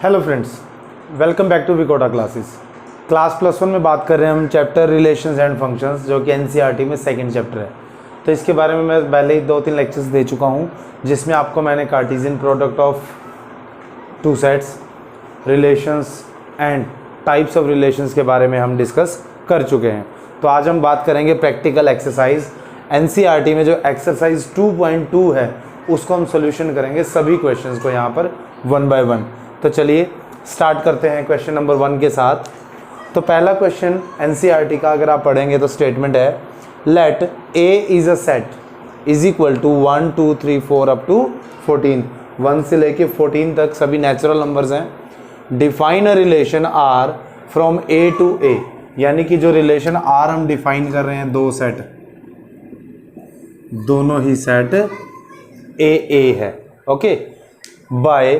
Hello friends, welcome back to विकोटा classes. Class +1 में बात कर रहे हैं हम चैप्टर रिलेशंस एंड फंक्शंस, जो कि एनसीईआरटी में सेकंड चैप्टर है। तो इसके बारे में मैं पहले ही 2-3 लेक्चर्स दे चुका हूं, जिसमें आपको मैंने Cartesian product of two sets, relations and types of relations के बारे में हम डिस्कस कर चुके हैं। तो आज हम बात करेंगे प्रैक्टिकल एक्सरसाइज। एनसीईआरटी में जो एक्सरसाइज 2.2 है उसको हम सोल्यूशन करेंगे, सभी क्वेश्चंस को यहाँ पर 1 बाय 1। तो चलिए स्टार्ट करते हैं क्वेश्चन नंबर 1 के साथ। तो पहला क्वेश्चन एनसीईआरटी का अगर आप पढ़ेंगे तो स्टेटमेंट है, let A is a set is equal to 1 2 3 4 up to 14। 1 से लेके 14 तक सभी नेचुरल नंबर्स हैं। Define a relation R from A to A, यानी कि जो रिलेशन आर हम डिफाइन कर रहे हैं, दो सेट, दोनों ही सेट ए है, okay, by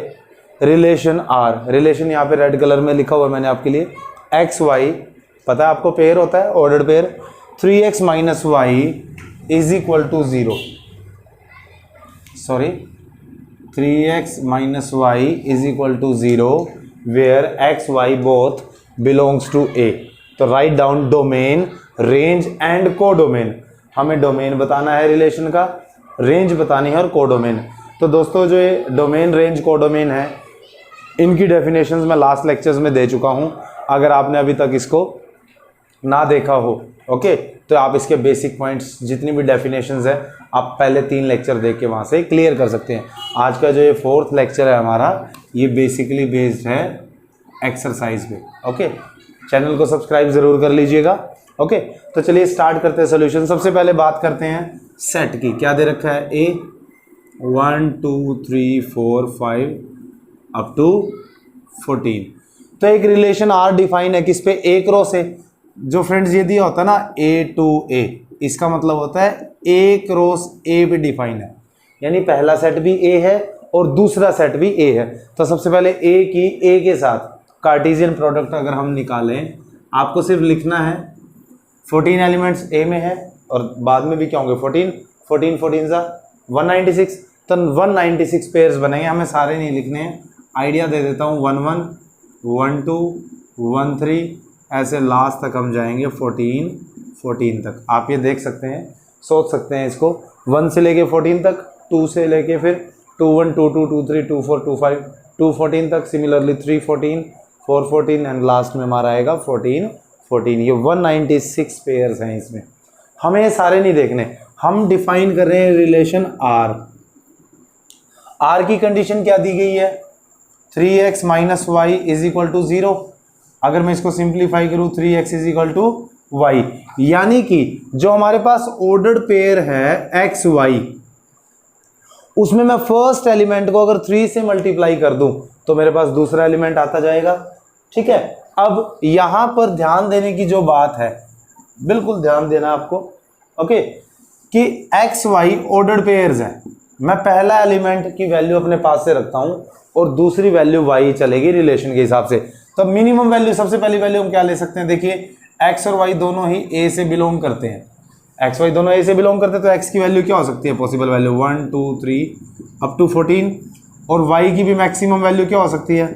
relation R. Relation यहाँ पे रेड कलर में लिखा हुआ है मैंने आपके लिए। एक्स वाई पता है आपको, पेयर होता है, order pair. 3x minus Y is equal to 0, sorry 3x minus Y is equal to 0 where X Y both belongs to A. तो write down domain, range and codomain. हमें domain बताना है relation का, range बतानी है और codomain. तो दोस्तों जो ये डोमेन, रेंज, कोडोमेन है, इनकी डेफिनेशंस मैं लास्ट लेक्चर्स में दे चुका हूं। अगर आपने अभी तक इसको ना देखा हो, ओके, तो आप इसके बेसिक पॉइंट्स, जितनी भी डेफिनेशंस है, आप पहले 3 लेक्चर देख के वहां से क्लियर कर सकते हैं। आज का जो ये 4th लेक्चर है हमारा, ये बेसिकली बेस्ड है एक्सरसाइज पे, ओके। चैनल को सब्सक्राइब जरूर कर लीजिएगा, ओके। तो चलिए स्टार्ट करते हैं सोल्यूशन। सबसे पहले बात करते हैं सेट की। क्या दे रखा है? ए 1 2 3 4 5 अप टू 14। तो एक रिलेशन आर डिफाइन है किस पे? ए क्रॉस ए। जो फ्रेंड्स ये दिया होता है ना ए टू ए, इसका मतलब होता है ए क्रॉस ए पे डिफाइन है, यानी पहला सेट भी ए है और दूसरा सेट भी ए है। तो सबसे पहले ए की ए के साथ कार्टेशियन प्रोडक्ट अगर हम निकालें, आपको सिर्फ लिखना है 14 एलिमेंट्स ए में है और बाद में भी क्या होंगे? 14 14 सा 196। तो 196 पेयर्स बनेंगे। हमें सारे नहीं लिखने हैं, आइडिया दे देता हूँ। 1 1 1 2 1 3 ऐसे लास्ट तक हम जाएंगे 14 तक। आप ये देख सकते हैं, सोच सकते हैं इसको, 1 से लेके 14 तक, 2 से लेके फिर 2 1 2 2 2 3 2 4 2 5 2 14 तक, सिमिलरली 3 14 4 14 एंड लास्ट में हमारा आएगा 14 14। ये 196 पेयर्स हैं इसमें। हमें ये सारे नहीं देखने, हम डिफाइन कर रहे हैं रिलेशन आर। आर की कंडीशन क्या दी गई है? 3x minus Y is equal to 0। अगर मैं इसको सिंप्लीफाई करूं, 3x is equal to Y, यानी कि जो हमारे पास ऑर्डर्ड पेयर है एक्स वाई, उसमें मैं फर्स्ट एलिमेंट को अगर 3 से मल्टीप्लाई कर दूं तो मेरे पास दूसरा एलिमेंट आता जाएगा, ठीक है। अब यहां पर ध्यान देने की जो बात है, बिल्कुल ध्यान देना आपको, ओके, कि एक्स वाई ऑर्डर्ड पेयर्स हैं। मैं पहला एलिमेंट की वैल्यू अपने पास से रखता हूं और दूसरी वैल्यू वाई चलेगी रिलेशन के हिसाब से। तो मिनिमम वैल्यू, सबसे पहली वैल्यू हम क्या ले सकते हैं? देखिए, एक्स और वाई दोनों ही ए से बिलोंग करते हैं। एक्स वाई दोनों ए से बिलोंग करते हैं, तो एक्स की वैल्यू क्या हो सकती है? Possible value 1 2 3 up to 14। और वाई की भी मैक्सिमम वैल्यू क्या हो सकती है?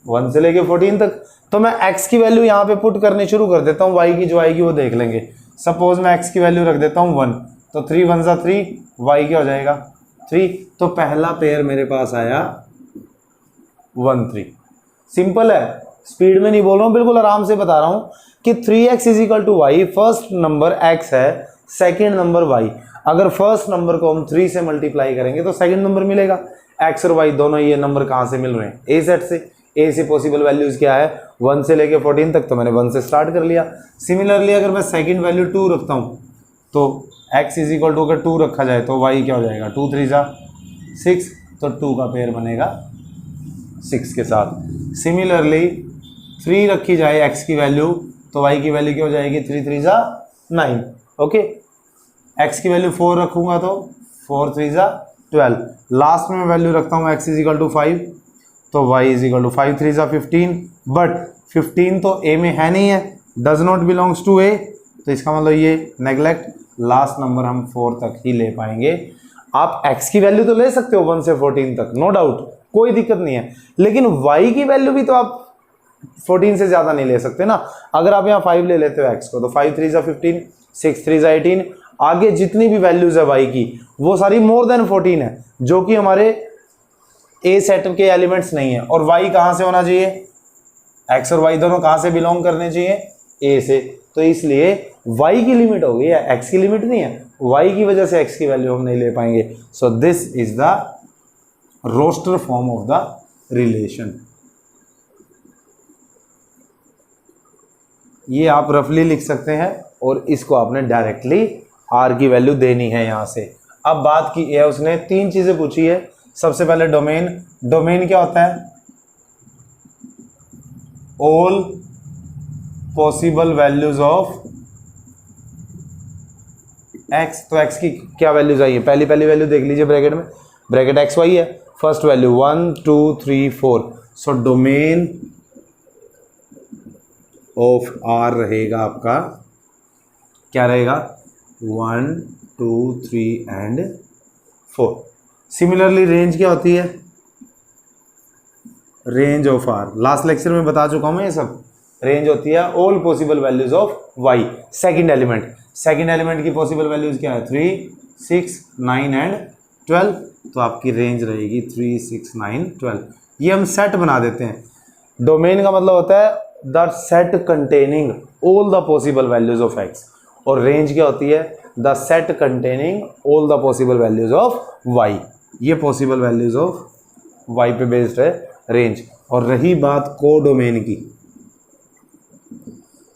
1 से लेके 14 तक। तो मैं एक्स की वैल्यू यहाँ पे पुट करनी शुरू कर देता हूँ, वाई की जो आएगी वो देख लेंगे। सपोज मैं एक्स की वैल्यू रख देता हूँ 1, तो 3 1 सा 3, वाई क्या हो जाएगा? 3। तो पहला पेयर मेरे पास आया 1 3। सिंपल है, स्पीड में नहीं बोल रहा हूँ, बिल्कुल आराम से बता रहा हूँ कि 3x is equal to Y. First number x है, सेकेंड नंबर y। अगर फर्स्ट नंबर को हम 3 से मल्टीप्लाई करेंगे तो सेकेंड नंबर मिलेगा। x और y दोनों ये नंबर कहाँ से मिल रहे हैं? ए सेट से। ए से पॉसिबल वैल्यूज क्या है? 1 से लेके 14 तक, तो मैंने 1 से स्टार्ट कर लिया। सिमिलरली अगर मैं सेकेंड वैल्यू 2 रखता हूँ, तो x इज इक्वल टू अगर 2 रखा जाए तो y क्या हो जाएगा? 2 3 जा 6, तो 2 का पेयर बनेगा 6 के साथ। सिमिलरली 3 रखी जाए x की वैल्यू, तो y की वैल्यू क्या हो जाएगी? 3 3 जा 9, ओके। x की वैल्यू 4 रखूंगा तो 4 3 जा 12। लास्ट में मैं वैल्यू रखता हूँ x इज इक्वल टू 5, तो y इज इक्वल टू 5 3 जा 15। बट 15 तो a में है नहीं है, does not belongs to a, तो इसका मतलब ये नेग्लेक्ट। लास्ट नंबर हम 4 तक ही ले पाएंगे। आप x की वैल्यू तो ले सकते हो 1 से 14 तक, नो डाउट, कोई दिक्कत नहीं है। लेकिन y की वैल्यू भी तो आप 14 से ज़्यादा नहीं ले सकते ना। अगर आप यहाँ 5 ले लेते हो x को तो 5 3 15, 6 3 18, आगे जितनी भी वैल्यूज है y की वो सारी मोर देन 14 है, जो कि हमारे a सेट के एलिमेंट्स नहीं है। और y कहाँ से होना चाहिए, x और y दोनों कहाँ से बिलोंग करने चाहिए, a से। तो इसलिए y की लिमिट हो गई है, x की लिमिट नहीं है, y की वजह से x की वैल्यू हम नहीं ले पाएंगे। So this is the roster form of the relation. ये आप रफली लिख सकते हैं और इसको आपने डायरेक्टली r की वैल्यू देनी है यहां से। अब बात की है, उसने 3 चीजें पूछी है। सबसे पहले डोमेन, डोमेन क्या होता है, all possible values of x। तो x की क्या वैल्यूज आई है, पहली वैल्यू देख लीजिए ब्रैकेट में, ब्रैकेट x y है, first value 1 2 3 4। So domain of r रहेगा आपका, क्या रहेगा, 1 2 3 एंड 4। सिमिलरली रेंज क्या होती है, range of r, last lecture में बता चुका हूं मैं ये सब। रेंज होती है all possible values of y, second element. Second element की पॉसिबल वैल्यूज क्या है, 3 6 9 एंड 12। तो आपकी रेंज रहेगी 3 6 9 12। ये हम सेट बना देते हैं। डोमेन का मतलब होता है the set containing all the possible values of x, और रेंज क्या होती है, the set containing all the possible values of y। ये पॉसिबल वैल्यूज ऑफ y पे बेस्ड है रेंज। और रही बात को डोमेन की,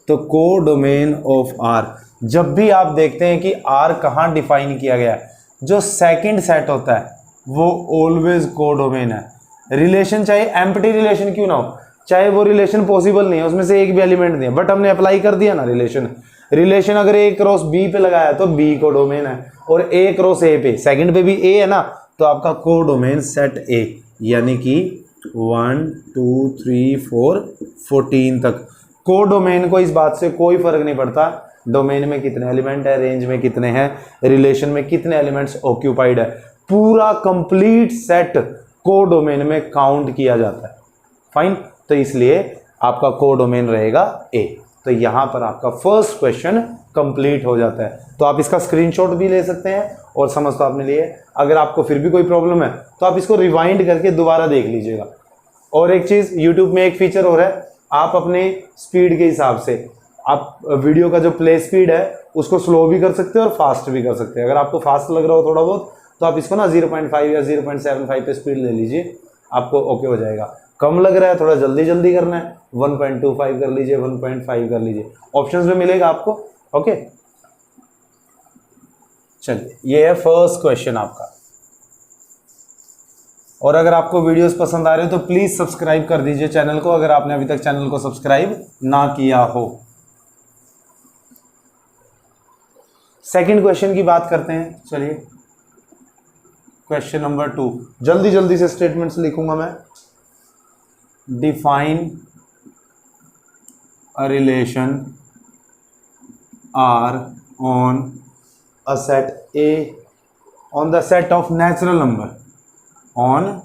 तो को डोमेन ऑफ r, जब भी आप देखते हैं कि r कहाँ डिफाइन किया गया है, जो सेकंड सेट होता है वो ऑलवेज को डोमेन है। रिलेशन चाहे एम्प्टी रिलेशन क्यों ना हो, चाहे वो रिलेशन पॉसिबल नहीं है, उसमें से एक भी एलिमेंट नहीं है, बट हमने अप्लाई कर दिया ना रिलेशन अगर a क्रॉस b पे लगाया तो b को डोमेन है, और a क्रॉस a पे, सेकंड पे भी a है ना, तो आपका को डोमेन सेट a, यानी कि 1 2 3 4 14 तक। को डोमेन को इस बात से कोई फर्क नहीं पड़ता डोमेन में कितने एलिमेंट है, रेंज में कितने हैं, रिलेशन में कितने एलिमेंट्स ऑक्यूपाइड है, पूरा कंप्लीट सेट को डोमेन में काउंट किया जाता है। फाइन, तो इसलिए आपका को डोमेन रहेगा ए। तो यहां पर आपका फर्स्ट क्वेश्चन कंप्लीट हो जाता है। तो आप इसका स्क्रीनशॉट भी ले सकते हैं और समझ तो आपने लिए। अगर आपको फिर भी कोई प्रॉब्लम है तो आप इसको रिवाइंड करके दोबारा देख लीजिएगा। और एक चीज, यूट्यूब में एक फीचर हो रहा है, आप अपने स्पीड के हिसाब से आप वीडियो का जो प्ले स्पीड है उसको स्लो भी कर सकते हैं और फास्ट भी कर सकते हैं। अगर आपको फास्ट लग रहा हो थोड़ा बहुत तो आप इसको ना 0.5 या 0.75 पे स्पीड ले लीजिए, आपको ओके हो जाएगा। कम लग रहा है, थोड़ा जल्दी करना है, 1.25 कर लीजिए, 1.5 कर लीजिए, ऑप्शंस में मिलेगा आपको। ओके, चलिए ये है फर्स्ट क्वेश्चन आपका। और अगर आपको वीडियोस पसंद आ रहे हो तो प्लीज सब्सक्राइब कर दीजिए चैनल को, अगर आपने अभी तक चैनल को सब्सक्राइब ना किया हो। सेकंड क्वेश्चन की बात करते हैं। चलिए क्वेश्चन नंबर 2, जल्दी से स्टेटमेंट्स लिखूंगा मैं। Define a relation R on a set A on the set of natural number, on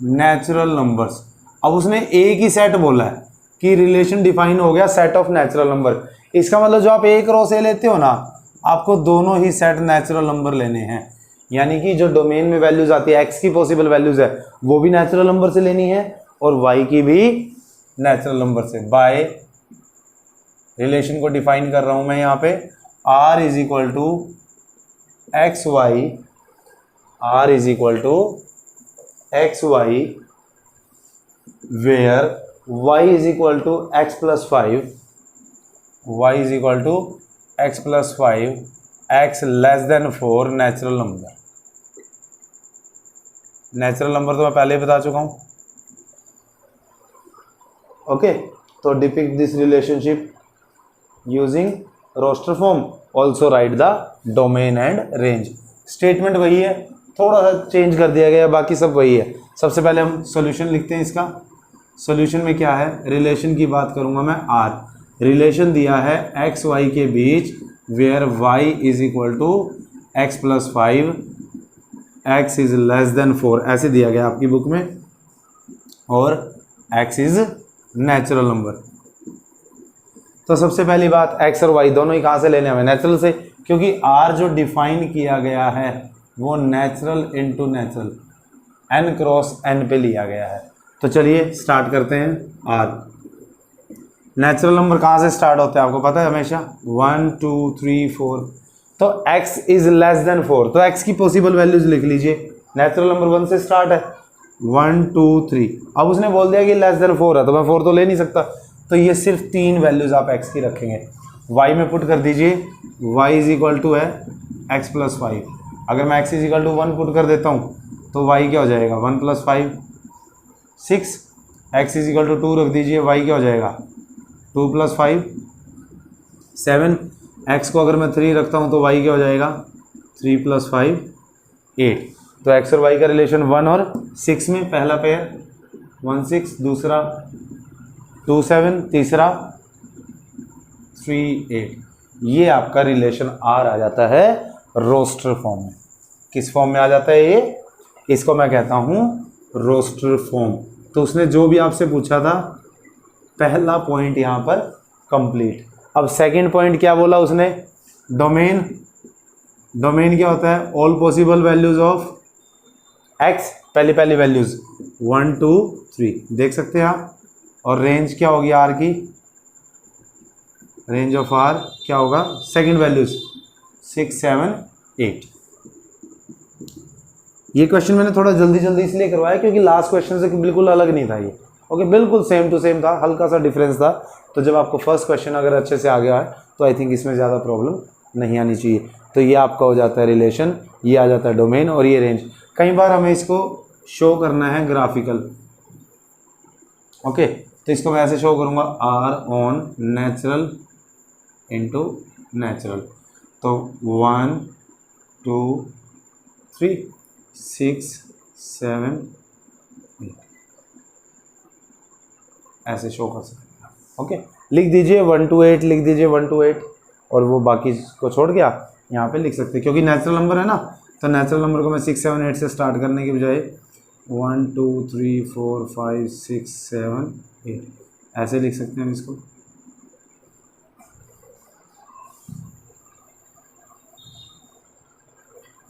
natural numbers. अब उसने ए की सेट बोला है कि रिलेशन डिफाइन हो गया सेट ऑफ नेचुरल नंबर। इसका मतलब जो आप ए क्रॉस ए लेते हो ना, आपको दोनों ही सेट नेचुरल नंबर लेने हैं, यानी कि जो डोमेन में वैल्यूज आती है, एक्स की पॉसिबल वैल्यूज है वो भी नेचुरल नंबर से लेनी है और वाई की भी नेचुरल नंबर से। बाय रिलेशन को डिफाइन कर रहा हूं मैं यहाँ पे, R is equal to X Y, R is equal to X Y where Y is equal to X plus 5, Y is equal to X plus 5, X less than 4 natural number. Natural number तो मैं पहले ही बता चुका हूं। Okay, तो depict this relationship using roster form, also write the domain and range. Statement वही है, थोड़ा सा चेंज कर दिया गया, बाकी सब वही है। सबसे पहले हम सॉल्यूशन लिखते हैं इसका। सॉल्यूशन में क्या है, रिलेशन की बात करूंगा मैं आर। रिलेशन दिया है एक्स वाई के बीच, where Y is equal to X plus 5, X is less than 4, ऐसे दिया गया आपकी बुक में। और x इज नेचुरल नंबर। तो सबसे पहली बात x और y दोनों ही कहाँ से लेने हमें? नेचुरल से, क्योंकि r जो डिफाइन किया गया है वो natural into natural n cross n पे लिया गया है। तो चलिए स्टार्ट करते हैं। r नेचुरल नंबर कहाँ से स्टार्ट होते हैं आपको पता है हमेशा? 1 2 3 4। तो x इज लेस देन 4, तो x की पॉसिबल वैल्यूज लिख लीजिए। नेचुरल नंबर 1 से स्टार्ट है, 1 2 3। अब उसने बोल दिया कि लेस देन 4 है, तो मैं 4 तो ले नहीं सकता, तो ये सिर्फ 3 वैल्यूज आप x की रखेंगे। y में पुट कर दीजिए, y इज इक्वल टू है x प्लस 5। अगर मैं x is equal to 1 put कर देता हूँ तो y क्या हो जाएगा? 1 plus 5 6। x is equal to 2 रख दीजिए, y क्या हो जाएगा? 2 प्लस 5 7। x को अगर मैं 3 रखता हूँ तो y क्या हो जाएगा? 3 प्लस 5 8। तो x और y का रिलेशन 1 और 6 में पहला पेयर 1 6, दूसरा 2 7, तीसरा 3 8। ये आपका रिलेशन R आ जाता है रोस्टर फॉर्म में। किस फॉर्म में आ जाता है ये? इसको मैं कहता हूँ रोस्टर फॉर्म। तो उसने जो भी आपसे पूछा था पहला पॉइंट यहाँ पर कंप्लीट। अब सेकंड पॉइंट क्या बोला उसने? डोमेन। डोमेन क्या होता है? All possible values of x, पहली वैल्यूज 1 2 3 देख सकते हैं आप। और रेंज क्या होगी r की? रेंज ऑफ r क्या होगा? Second values 6 7 8। ये क्वेश्चन मैंने थोड़ा जल्दी इसलिए करवाया क्योंकि लास्ट क्वेश्चन से बिल्कुल अलग नहीं था ये। ओके, बिल्कुल सेम टू सेम था, हल्का सा डिफरेंस था। तो जब आपको फर्स्ट क्वेश्चन अगर अच्छे से आ गया है तो आई थिंक इसमें ज़्यादा प्रॉब्लम नहीं आनी चाहिए। तो ये आपका हो जाता है रिलेशन, ये आ जाता है डोमेन और ये रेंज। कई बार हमें इसको शो करना है ग्राफिकल। ओके, तो इसको मैं ऐसे शो करूँगा, R on natural into natural. तो 1 2 3 6 7 8 ऐसे शो कर सकते हैं। ओके, लिख दीजिए 1 2 8, लिख दीजिए 1 2 8 और वो बाकी को छोड़ के आप यहाँ पे लिख सकते हैं क्योंकि नेचुरल नंबर है ना। तो नेचुरल नंबर को मैं 6 7 8 से स्टार्ट करने के बजाय 1 2 3 4 5 6 7 8 ऐसे लिख सकते हैं हम इसको।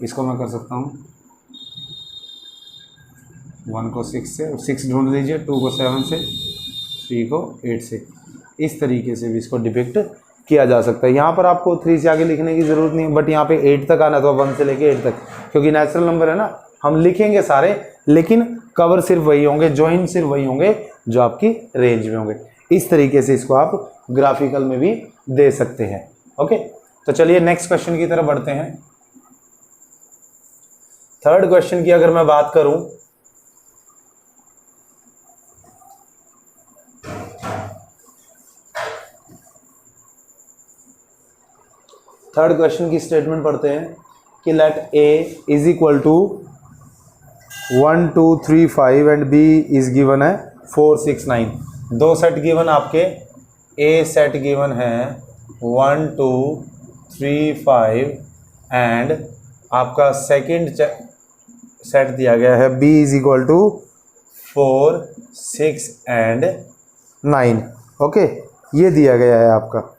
इसको मैं कर सकता हूँ 1 को 6 से, 6 ढूंढ लीजिए, 2 को 7 से, 3 को 8 से। इस तरीके से भी इसको डिपिक्ट किया जा सकता है। यहाँ पर आपको 3 से आगे लिखने की ज़रूरत नहीं है, बट यहाँ पे 8 तक आना तो 1 से लेके 8 तक, क्योंकि नेचुरल नंबर है ना, हम लिखेंगे सारे, लेकिन कवर सिर्फ वही होंगे, जॉइन सिर्फ वही होंगे जो आपकी रेंज में होंगे। इस तरीके से इसको आप ग्राफिकल में भी दे सकते हैं। ओके, तो चलिए नेक्स्ट क्वेश्चन की तरफ बढ़ते हैं। थर्ड क्वेश्चन की अगर मैं बात करूं, थर्ड क्वेश्चन की स्टेटमेंट पढ़ते हैं कि let a is equal to 1 2 3 5 and b is given है 4 6 9। दो सेट गिवन आपके, a सेट गिवन है 1 2 3 5 एंड आपका सेकंड सेट दिया गया है b is equal to 4 6 and 9। Okay, ये दिया गया है आपका।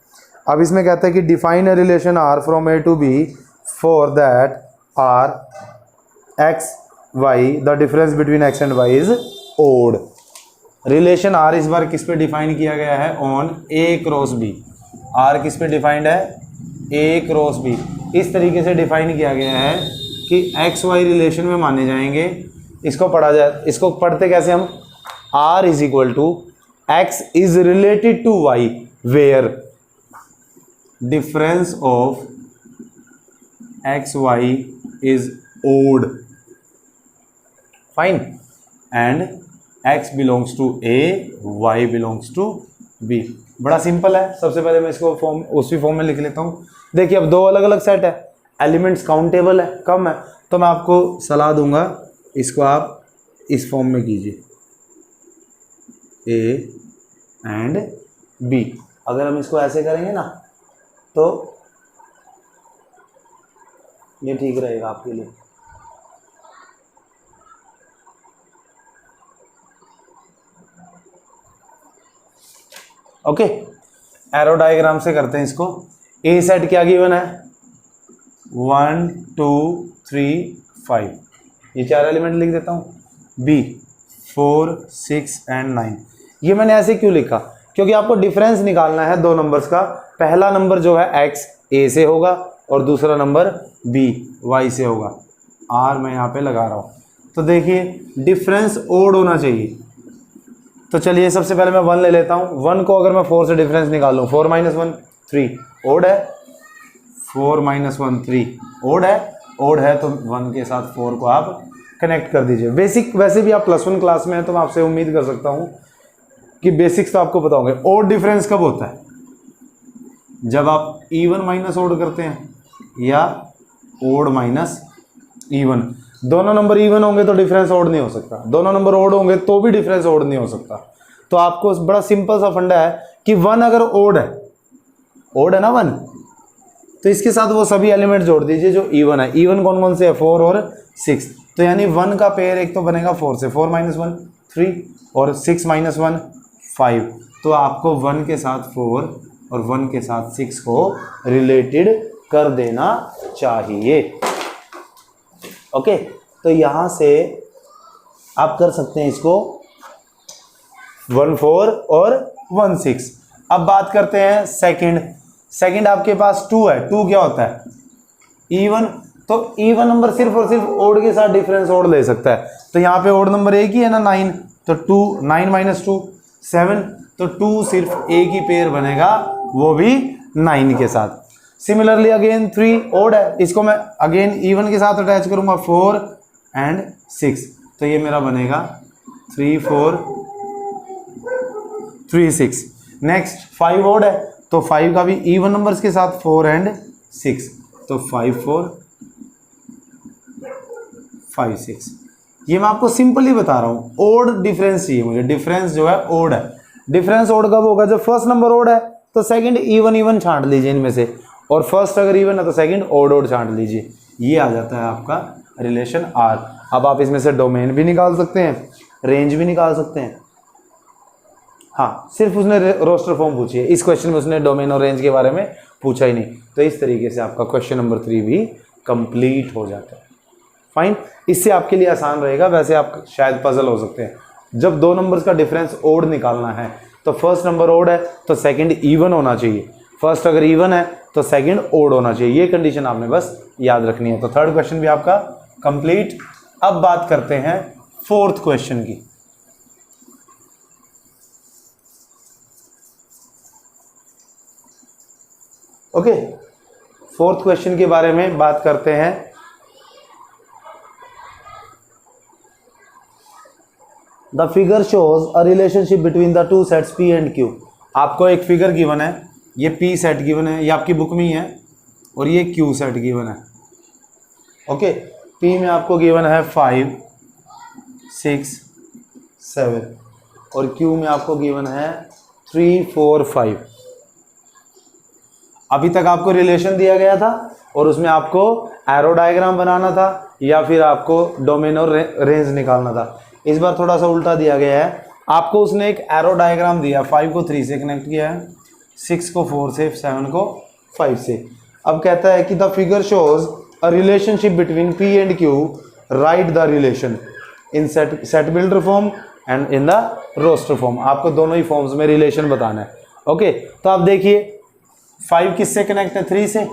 अब इसमें कहता है कि define a relation r from a to b for that r x y the difference between x and y is odd. Relation r इस बार किस पे डिफाइन किया गया है? On a cross b। r किस पे डिफाइंड है? a cross b। इस तरीके से डिफाइन किया गया है कि x y रिलेशन में माने जाएंगे। इसको पढ़ा जाए, इसको पढ़ते कैसे हम? r is equal to x is related to y where difference of x y is odd, fine, and x belongs to a, y belongs to b। बड़ा सिंपल है। सबसे पहले मैं इसको फॉर्म उसी फॉर्म में लिख लेता हूँ। देखिए अब दो अलग अलग सेट है, एलिमेंट्स काउंटेबल है, कम है, तो मैं आपको सलाह दूंगा इसको आप इस फॉर्म में कीजिए, a एंड b। अगर हम इसको ऐसे करेंगे ना तो ये ठीक रहेगा आपके लिए। ओके, एरो डायग्राम से करते हैं इसको। ए सेट क्या गिवन है, 1 2 3 5, ये 4 एलिमेंट लिख देता हूँ। B 4 6 and 9। ये मैंने ऐसे क्यों लिखा, क्योंकि आपको डिफरेंस निकालना है दो नंबर्स का। पहला नंबर जो है एक्स ए से होगा और दूसरा नंबर बी वाई से होगा। आर मैं यहाँ पे लगा रहा हूँ। तो देखिए डिफरेंस ओड होना चाहिए। तो चलिए सबसे पहले मैं 1 ले लेता हूँ। 1 को अगर मैं 4 से डिफरेंस निकालूँ, 4 - 1 3 ओड है, 4 - 1 3 ओड है। ओड है तो 1 के साथ 4 को आप कनेक्ट कर दीजिए। बेसिक वैसे भी आप +1 क्लास में हैं तो मैं आपसे उम्मीद कर सकता हूँ कि बेसिक्स तो आपको पता होंगे। ओड डिफरेंस कब होता है, जब आप इवन माइनस ओड करते हैं या ओड माइनस इवन। दोनों नंबर इवन होंगे तो डिफरेंस ओड नहीं हो सकता, दोनों नंबर ओड होंगे तो भी डिफरेंस ओड नहीं हो सकता। तो आपको बड़ा सिंपल सा फंडा है कि 1 अगर ओड है ना 1, तो इसके साथ वो सभी एलिमेंट जोड़ दीजिए जो इवन है। इवन कौन कौन से है, 4 और 6। तो यानी 1 का पेयर एक तो बनेगा 4 से, 4 - 1 3 और 6 - 1 5। तो आपको 1 के साथ 4 और 1 के साथ 6 को रिलेटेड कर देना चाहिए। ओके, तो यहां से आप कर सकते हैं इसको 1 4 और 1 6। अब बात करते हैं सेकंड आपके पास 2 है। 2 क्या होता है, इवन। तो इवन नंबर सिर्फ और सिर्फ ओड के साथ डिफरेंस ओड ले सकता है। तो यहाँ पे ओड नंबर एक ही है ना 9, तो 2 9 - 2 7। तो 2 सिर्फ एक ही पेयर बनेगा, वो भी 9 के साथ। सिमिलरली अगेन 3 ओड है, इसको मैं अगेन इवन के साथ अटैच करूंगा 4 एंड 6। तो ये मेरा बनेगा 3 4 3 6। नेक्स्ट 5 ओड है, तो 5 का भी इवन नंबर्स के साथ 4 एंड 6। तो 5 4 5 6। ये मैं आपको सिंपली बता रहा हूँ। ओड डिफरेंस चाहिए मुझे, डिफरेंस जो है ओड है। डिफरेंस ओड कब होगा, जब फर्स्ट नंबर ओड है तो सेकंड इवन छांट लीजिए इनमें से, और फर्स्ट अगर इवन है तो सेकंड ओड छांट लीजिए। ये आ जाता है आपका रिलेशन आर। अब आप इसमें से डोमेन भी निकाल सकते हैं, रेंज भी निकाल सकते हैं। हाँ, सिर्फ उसने रोस्टर फॉर्म पूछी है, इस क्वेश्चन में उसने डोमेन और रेंज के बारे में पूछा ही नहीं। तो इस तरीके से आपका क्वेश्चन नंबर 3 भी कंप्लीट हो जाता है। फाइन, इससे आपके लिए आसान रहेगा। वैसे आप शायद पजल हो सकते हैं, जब दो नंबर्स का डिफरेंस ओड निकालना है तो फर्स्ट नंबर ओड है तो सेकंड इवन होना चाहिए, फर्स्ट अगर इवन है तो सेकंड ओड होना चाहिए। ये कंडीशन आपने बस याद रखनी है। तो थर्ड क्वेश्चन भी आपका कंप्लीट। अब बात करते हैं फोर्थ क्वेश्चन की। ओके, फोर्थ क्वेश्चन के बारे में बात करते हैं। The figure shows a relationship between the two sets P and Q। आपको एक फिगर गिवन है, ये P सेट गिवन है, ये आपकी बुक में ही है, और ये Q सेट गिवन है। ओके, P में आपको गिवन है 5 6 7 और Q में आपको गिवन है 3 4 5। अभी तक आपको रिलेशन दिया गया था और उसमें आपको एरो डायग्राम बनाना था या फिर आपको डोमेन और रेंज निकालना था। इस बार थोड़ा सा उल्टा दिया गया है। आपको उसने एक एरो डायग्राम दिया, 5 को 3 से कनेक्ट किया है, 6 को 4 से, 7 को 5 से। अब कहता है कि the figure shows a relationship between P and Q, write the relation in set builder form and in the roster form. आपको दोनों ही फॉर्म्स में रिलेशन बताना है। ओके, तो आप देखिए 5 किससे कनेक्ट है, 3 से,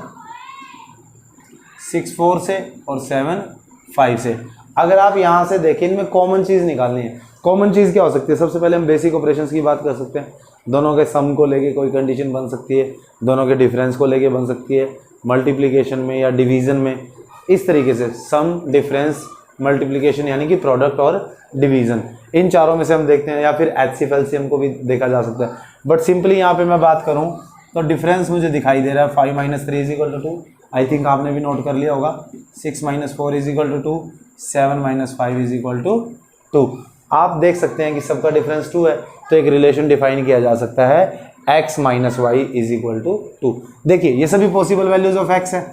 6 4 से और 7 5 से। अगर आप यहाँ से देखें, इनमें कॉमन चीज़ निकालनी है। कॉमन चीज़ क्या हो सकती है, सबसे पहले हम बेसिक ऑपरेशंस की बात कर सकते हैं। दोनों के सम को लेके कोई कंडीशन बन सकती है, दोनों के डिफरेंस को लेके बन सकती है, मल्टीप्लिकेशन में या डिवीज़न में। इस तरीके से सम, डिफरेंस, मल्टीप्लिकेशन यानी कि प्रोडक्ट और डिवीज़न, इन चारों में से हम देखते हैं। या फिर HCF LCM को भी देखा जा सकता है। बट सिंपली यहाँ पर मैं बात करूँ तो डिफरेंस मुझे दिखाई दे रहा है 5 - 3 = 2। आई थिंक आपने भी नोट कर लिया होगा। 6 - 4 = 2, 7 - 5 = 2। आप देख सकते हैं कि सबका डिफरेंस 2 है, तो एक रिलेशन डिफाइन किया जा सकता है x - y = 2। देखिए ये सभी पॉसिबल वैल्यूज ऑफ x है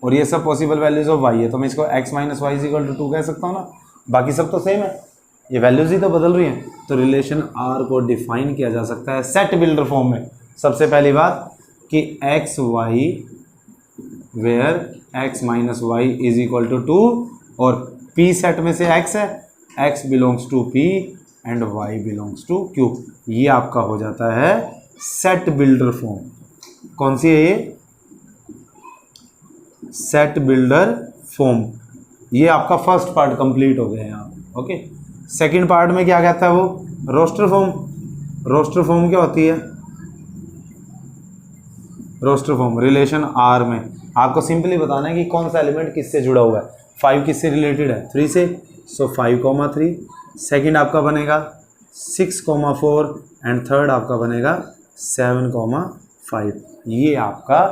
और ये सब पॉसिबल वैल्यूज ऑफ y है, तो मैं इसको x - y = 2 कह सकता हूँ ना। बाकी सब तो सेम है, ये वैल्यूज ही तो बदल रही हैं। तो रिलेशन आर को डिफाइन किया जा सकता है सेट बिल्डर फॉर्म में। सबसे पहली बात कि X Y where X minus Y is equal to 2 और पी सेट में से एक्स है, X belongs to P and Y belongs to Q. ये आपका हो जाता है सेट बिल्डर फॉर्म। कौन सी है ये? Set builder form. ये आपका फर्स्ट पार्ट कंप्लीट हो गया यहाँ। ओके, सेकंड पार्ट में क्या कहता है वो? Roster form. रोस्टर फॉर्म क्या होती है? रोस्टर फॉर्म रिलेशन आर में आपको सिंपली बताना है कि कौन सा एलिमेंट किससे जुड़ा हुआ है। 5 किससे रिलेटेड है? 3 से, सो 5,3। सेकंड आपका बनेगा 6,4 एंड थर्ड आपका बनेगा 7,5। ये आपका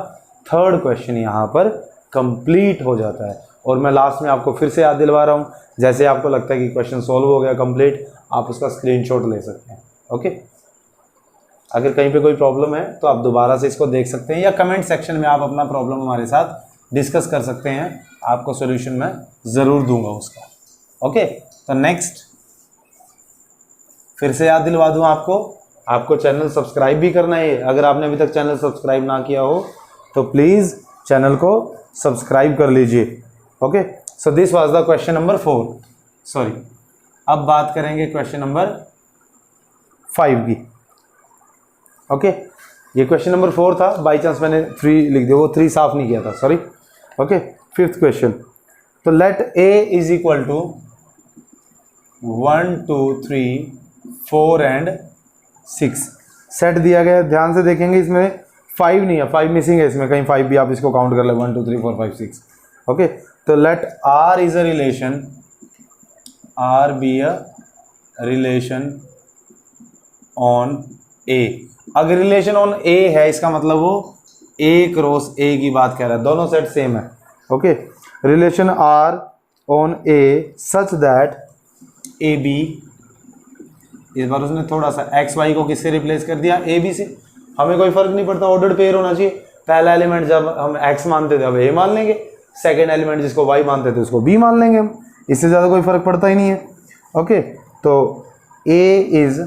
थर्ड क्वेश्चन यहाँ पर कंप्लीट हो जाता है। और मैं लास्ट में आपको फिर से याद दिलवा रहा हूँ, जैसे आपको लगता है कि क्वेश्चन सॉल्व हो गया कंप्लीट, आप उसका स्क्रीनशॉट ले सकते हैं। ओके, अगर कहीं पे कोई प्रॉब्लम है तो आप दोबारा से इसको देख सकते हैं या कमेंट सेक्शन में आप अपना प्रॉब्लम हमारे साथ डिस्कस कर सकते हैं। आपको सॉल्यूशन मैं ज़रूर दूंगा उसका। ओके, तो नेक्स्ट फिर से याद दिलवा दूं आपको चैनल सब्सक्राइब भी करना है। अगर आपने अभी तक चैनल सब्सक्राइब ना किया हो तो प्लीज़ चैनल को सब्सक्राइब कर लीजिए। Okay, so this was the question number 4। Sorry, अब बात करेंगे क्वेश्चन नंबर 5 की। ओके, ये क्वेश्चन नंबर 4 था, बाई चांस मैंने 3 लिख दिया, वो 3 साफ नहीं किया था, सॉरी। Okay, 5th question. तो let A is equal to 1 2 3 4 and 6 set दिया गया है। ध्यान से देखेंगे, इसमें 5 नहीं है, 5 मिसिंग है इसमें, कहीं 5 भी आप इसको काउंट कर ले, 1 2 3 4 5 6। ओके, तो let R is a relation, R be a relation on A. अगर रिलेशन ऑन ए है इसका मतलब वो ए क्रॉस ए की बात कर रहा है, दोनों सेट सेम है। Okay, relation R on A such that A B, इस बार उसने थोड़ा सा एक्स वाई को किससे रिप्लेस कर दिया? ए बी से। हमें कोई फर्क नहीं पड़ता, ऑर्डर्ड पेयर होना चाहिए। पहला एलिमेंट जब हम एक्स मानते थे अब ए मान लेंगे, सेकेंड एलिमेंट जिसको वाई मानते थे उसको बी मान लेंगे हम, इससे ज़्यादा कोई फर्क पड़ता ही नहीं है। ओके, तो A is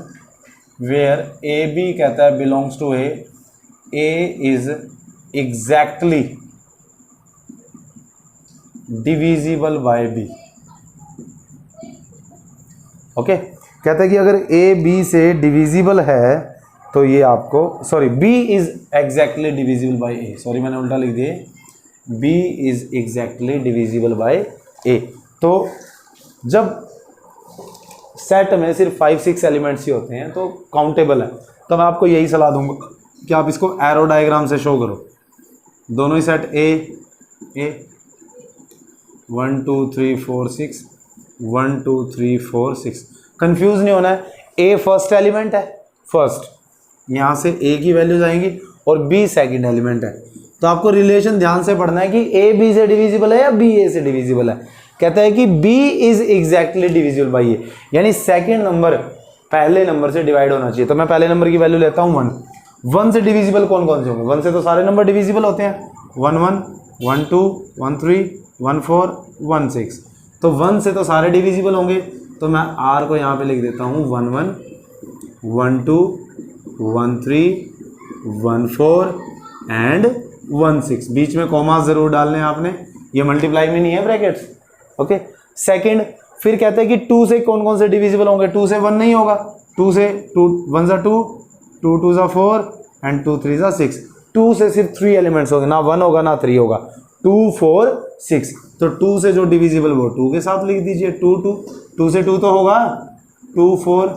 where A B कहता है belongs to A is exactly divisible by B. Okay, कहता है कि अगर ए बी से डिविजिबल है तो ये आपको, sorry, B is exactly divisible by A, sorry मैंने उल्टा लिख दिया, B is exactly divisible by A. तो जब सेट में सिर्फ 5-6 एलिमेंट्स ही होते हैं तो काउंटेबल है, तो मैं आपको यही सलाह दूंगा कि आप इसको एरो डायग्राम से शो करो। दोनों ही सेट ए 1 2 3 4 6 1 2 3 4 6। कंफ्यूज नहीं होना है, ए फर्स्ट एलिमेंट है, फर्स्ट यहाँ से ए की वैल्यूज आएंगी और बी सेकंड एलिमेंट है। तो आपको रिलेशन ध्यान से पढ़ना है कि ए बी से डिविजिबल है या बी ए से डिविजिबल है। कहता है कि B is exactly divisible by A, यानी सेकंड नंबर पहले नंबर से डिवाइड होना चाहिए। तो मैं पहले नंबर की वैल्यू लेता हूँ 1। 1 से डिविजिबल कौन कौन से होंगे? 1 से तो सारे नंबर डिविजिबल होते हैं, 1 1 1 2 1 3 1 4 1 6। तो 1 से तो सारे डिविजिबल होंगे, तो मैं आर को यहाँ पे लिख देता हूँ 1 1 1 2 1 3 1 4 एंड 1 6। बीच में कॉमा जरूर डालने हैं आपने, ये मल्टीप्लाई में नहीं है ब्रैकेट्स। ओके, सेकंड फिर कहते हैं कि 2 से कौन कौन से डिविजिबल होंगे? 2 से 1 नहीं होगा, 2 से 2 1 सा 2 2 2 सा 4 एंड 2 3 सा 6। 2 से सिर्फ 3 एलिमेंट्स होंगे, ना 1 होगा ना 3 होगा, 2 4 6। तो 2 से जो डिविजिबल वो 2 के साथ लिख दीजिए, 2 2 2 से 2 तो होगा 2 4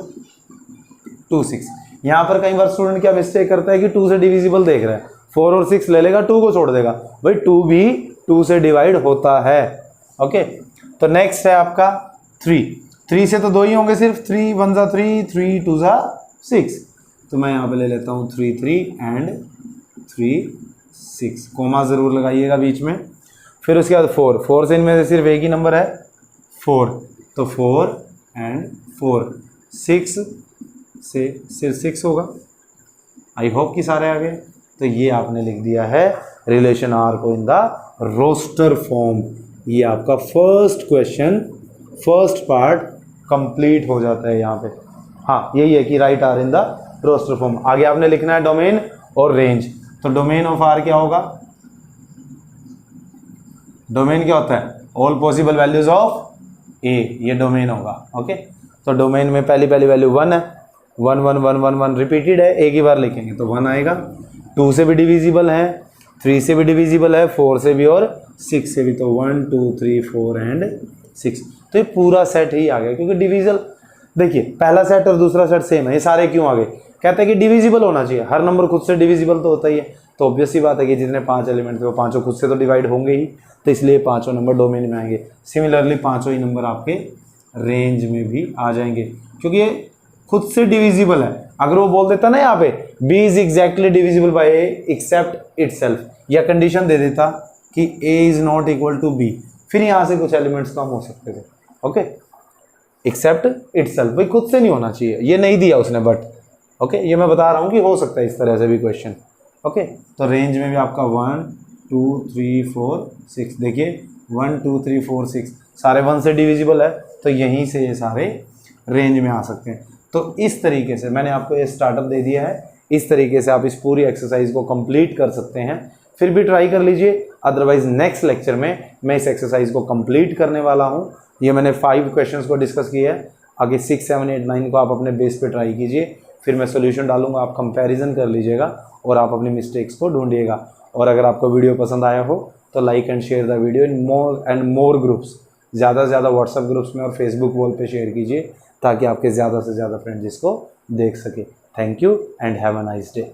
2 6। यहाँ पर कई बार स्टूडेंट क्या मिस्टेक करता है कि 2 से डिविजिबल देख रहा है, 4 और 6 ले लेगा, 2 को छोड़ देगा। भाई 2 भी 2 से डिवाइड होता है। ओके, तो नेक्स्ट है आपका 3। 3 से तो 2 ही होंगे सिर्फ, 3 1 सा 3 3 2 सा 6। तो मैं यहाँ पे ले लेता हूँ 3 3 एंड 3 6, कोमा ज़रूर लगाइएगा बीच में। फिर उसके बाद 4 से इनमें से सिर्फ एक ही नंबर है 4, तो 4 एंड 4। 6 से सिर्फ 6 होगा। आई होप कि सारे आ गए। तो ये आपने लिख दिया है रिलेशन आर को इन द रोस्टर फॉर्म। ये आपका first question, first part complete हो जाता है यहाँ पे। हाँ यही है कि write R in the roster form. आगे आपने लिखना है डोमेन और रेंज। तो डोमेन ऑफ आर क्या होगा, डोमेन क्या होता है, ऑल पॉसिबल वैल्यूज ऑफ ए, ये डोमेन होगा। ओके, तो डोमेन में पहली वैल्यू 1 है, 1 1 1 1 1 रिपीटेड है, एक ही बार लिखेंगे तो 1 आएगा। 2 से भी डिविजिबल है, 3 से भी डिविजिबल है, 4 से भी और 6 से भी। तो 1 2 3 4 एंड 6, तो ये पूरा सेट ही आ गया। क्योंकि डिविजल देखिए पहला सेट और दूसरा सेट सेम है, ये सारे क्यों आ गए, कहते हैं कि डिविजिबल होना चाहिए, हर नंबर खुद से डिविजिबल तो होता ही है। तो ऑब्वियस सी बात है कि जितने 5 एलिमेंट थे वो पांचों खुद से तो डिवाइड होंगे ही, तो इसलिए पांचों नंबर डोमेन में आएंगे। सिमिलरली पांचों ही नंबर आपके रेंज में भी आ जाएंगे, क्योंकि ये खुद से डिविजिबल है। अगर वो बोल देता ना यहाँ पे b is exactly divisible by a except itself, या कंडीशन दे देता कि a is not equal to b, फिर यहाँ से कुछ एलिमेंट्स कम हो सकते थे। ओके, एक्सेप्ट इटसेल्फ, भाई खुद से नहीं होना चाहिए, ये नहीं दिया उसने बट ओके, ये मैं बता रहा हूँ कि हो सकता है इस तरह से भी क्वेश्चन। ओके, तो रेंज में भी आपका 1 2 3 4 6, देखिए 1 2 3 4 6 सारे 1 से डिविजिबल है, तो यहीं से ये सारे रेंज में आ सकते हैं। तो इस तरीके से मैंने आपको ये स्टार्टअप दे दिया है, इस तरीके से आप इस पूरी एक्सरसाइज को कंप्लीट कर सकते हैं। फिर भी ट्राई कर लीजिए, अदरवाइज नेक्स्ट लेक्चर में मैं इस एक्सरसाइज को कंप्लीट करने वाला हूँ। ये मैंने 5 क्वेश्चंस को डिस्कस किया है, आगे 6 7 8 9 को आप अपने बेस पे ट्राई कीजिए, फिर मैं सोल्यूशन डालूंगा, आप कंपैरिजन कर लीजिएगा और आप अपनी मिस्टेक्स को ढूंढिएगा। और अगर आपको वीडियो पसंद आया हो तो like and share the video in more and more groups, ज़्यादा से ज़्यादा व्हाट्सएप ग्रुप्स में और फेसबुक वॉल पे शेयर कीजिए, ताकि आपके ज़्यादा से ज़्यादा फ्रेंड्स इसको देख सके। Thank you and have a nice day.